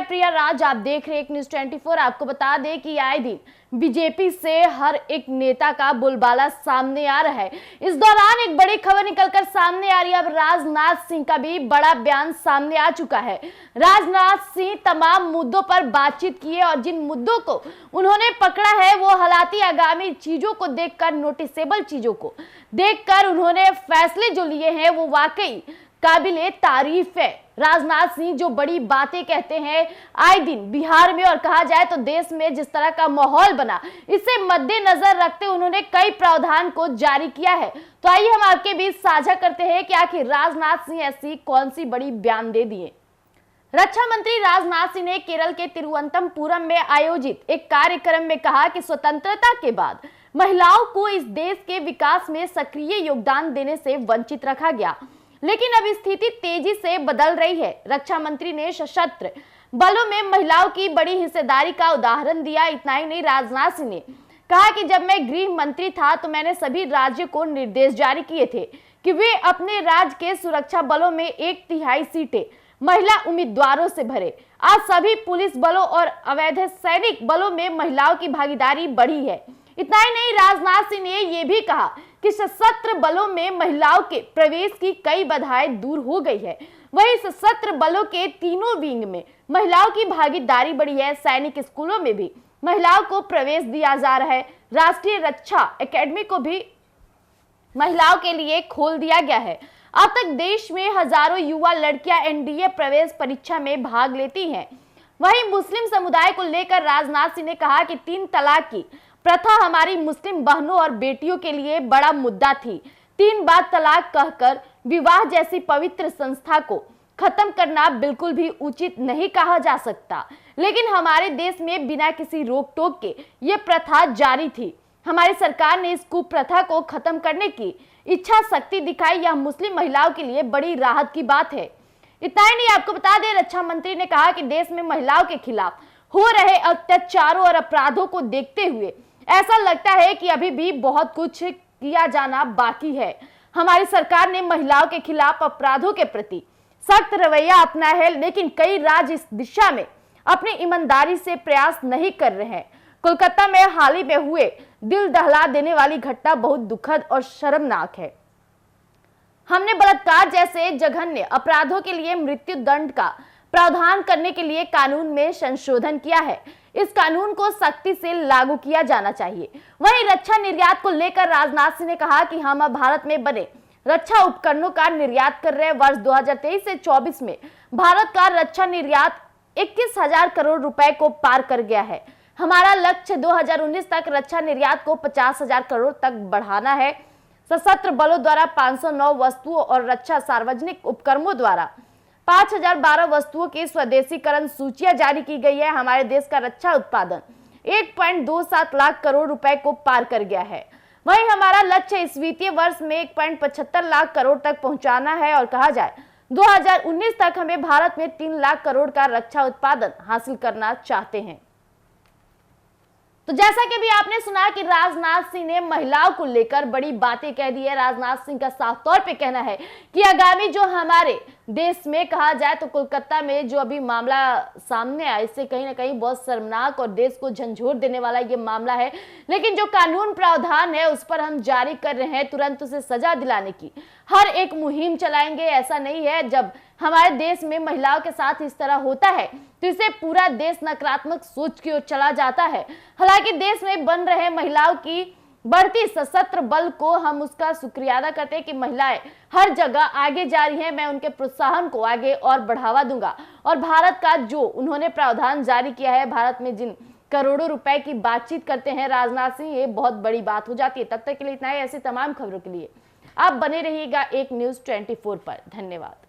प्रिया राज, आप देख रहे हैं न्यूज़ 24। आपको बता दें कि आए दिन बीजेपी से हर एक नेता का बोलबाला सामने आ रहा है। इस दौरान एक बड़ी खबर निकलकर सामने आ रही है। अब राजनाथ सिंह का भी बड़ा बयान सामने आ चुका है। राजनाथ सिंह तमाम मुद्दों पर बातचीत किए और जिन मुद्दों को उन्होंने पकड़ा है वो हालाती आगामी चीजों को देखकर, नोटिसेबल चीजों को देखकर उन्होंने फैसले जो लिए हैं वो वाकई काबिले तारीफ है। राजनाथ सिंह जो बड़ी बातें कहते हैं आए दिन बिहार में और कहा जाए तो देश में जिस तरह का माहौल बना, इसे मद्देनजर रखते उन्होंने कई प्रावधान को जारी किया है। तो आइए हम आपके बीच साझा करते हैं कि आखिर राजनाथ सिंह ऐसी कौन सी बड़ी बयान दे दिए। रक्षा मंत्री राजनाथ सिंह ने केरल के तिरुवनंतपुरम में आयोजित एक कार्यक्रम में कहा कि स्वतंत्रता के बाद महिलाओं को इस देश के विकास में सक्रिय योगदान देने से वंचित रखा गया, लेकिन अब स्थिति तेजी से बदल रही है। रक्षा मंत्री ने सशस्त्र बलों में महिलाओं की बड़ी हिस्सेदारी का उदाहरण दिया। इतना ही नहीं, राजनाथ सिंह ने कहा कि जब मैं गृह मंत्री था तो मैंने सभी राज्यों को निर्देश जारी किए थे कि वे अपने राज्य के सुरक्षा बलों में 1/3 सीटें महिला उम्मीदवारों से भरे। आज सभी पुलिस बलों और अवैध सैनिक बलों में महिलाओं की भागीदारी बढ़ी है। इतना ही नहीं, राजनाथ सिंह ने यह भी कहा कि सशस्त्र बलों में महिलाओं के प्रवेश की कई बाधाएं दूर हो गई है। वहीं सशस्त्र बलों के तीनों विंग में महिलाओं की भागीदारी बढ़ी है। सैनिक स्कूलों में भी महिलाओं को प्रवेश दिया जा रहा है। राष्ट्रीय रक्षा एकेडमी को भी महिलाओं के लिए खोल दिया गया है। अब तक देश में हजारों युवा लड़कियां एनडीए प्रवेश परीक्षा में भाग लेती हैं। वहीं मुस्लिम समुदाय को लेकर राजनाथ सिंह ने कहा कि 3 तलाक की प्रथा हमारी मुस्लिम बहनों और बेटियों के लिए बड़ा मुद्दा थी। 3 बार तलाक कहकर विवाह जैसी पवित्र संस्था को खत्म करना बिल्कुल भी उचित नहीं कहा जा सकता, लेकिन हमारे देश में बिना किसी रोक टोक के ये प्रथा जारी थी। हमारी सरकार ने इस कुप्रथा को खत्म करने की इच्छा शक्ति दिखाई। यह मुस्लिम महिलाओं के लिए बड़ी राहत की बात है। इतना ही नहीं, आपको बता दें, रक्षा मंत्री ने कहा कि देश में महिलाओं के खिलाफ हो रहे अत्याचारों और अपराधों को देखते हुए ऐसा लगता है कि अभी भी बहुत कुछ किया जाना बाकी है। हमारी सरकार ने महिलाओं के खिलाफ अपराधों के प्रति सख्त रवैया अपनाया है, लेकिन कई राज्य इस दिशा में अपनी ईमानदारी से प्रयास नहीं कर रहे हैं। कोलकाता में हाल ही में हुए दिल दहला देने वाली घटना बहुत दुखद और शर्मनाक है। हमने बलात्कार जैसे जघन्य अपराधों के लिए मृत्यु दंड का प्रावधान करने के लिए कानून में संशोधन किया है। इस कानून को सख्ती से लागू किया जाना चाहिए। वहीं रक्षा निर्यात को लेकर राजनाथ सिंह ने कहा कि हम अब भारत में बने रक्षा उपकरणों का निर्यात कर रहे हैं। वर्ष 2023 से 24 में भारत का रक्षा निर्यात 21,000 करोड़ रुपए को पार कर गया है। हमारा लक्ष्य 2019 तक रक्षा निर्यात को 50,000 करोड़ तक बढ़ाना है। सशस्त्र बलों द्वारा 509 वस्तुओं और रक्षा सार्वजनिक उपक्रमों द्वारा 5012 वस्तुओं की स्वदेशीकरण सूचियां जारी की गई है। हमारे देश का रक्षा उत्पादन 1.27 लाख करोड़ रुपए को पार कर गया है। वहीं हमारा लक्ष्य इस वित्तीय वर्ष में 1.75 लाख करोड़ तक पहुंचाना है और कहा जाए 2019 तक हमें भारत में 3 लाख करोड़ का रक्षा उत्पादन हासिल करना चाहते हैं। तो जैसा कि भी आपने सुना कि राजनाथ सिंह ने महिलाओं को लेकर बड़ी बातें कह दी है। राजनाथ सिंह का साफ तौर पे कहना है कि आगामी जो हमारे देश में कहा जाए तो कोलकाता में जो अभी मामला सामने आया, इससे कहीं ना कहीं बहुत शर्मनाक और देश को झंझोर देने वाला ये मामला है। लेकिन जो कानून प्रावधान है उस पर हम जारी कर रहे हैं, तुरंत उसे सजा दिलाने की हर एक मुहिम चलाएंगे। ऐसा नहीं है, जब हमारे देश में महिलाओं के साथ इस तरह होता है तो इसे पूरा देश नकारात्मक सोच की ओर चला जाता है। हालांकि देश में बन रहे महिलाओं की बढ़ती सशस्त्र बल को हम उसका शुक्रिया अदा करते हैं कि महिलाएं हर जगह आगे जा रही हैं। मैं उनके प्रोत्साहन को आगे और बढ़ावा दूंगा। और भारत का जो उन्होंने प्रावधान जारी किया है, भारत में जिन करोड़ों रुपए की बातचीत करते हैं राजनाथ सिंह, ये बहुत बड़ी बात हो जाती है। तब तक के लिए इतना ही। ऐसी तमाम खबरों के लिए आप बने रहिएगा एक न्यूज़ 24 पर। धन्यवाद।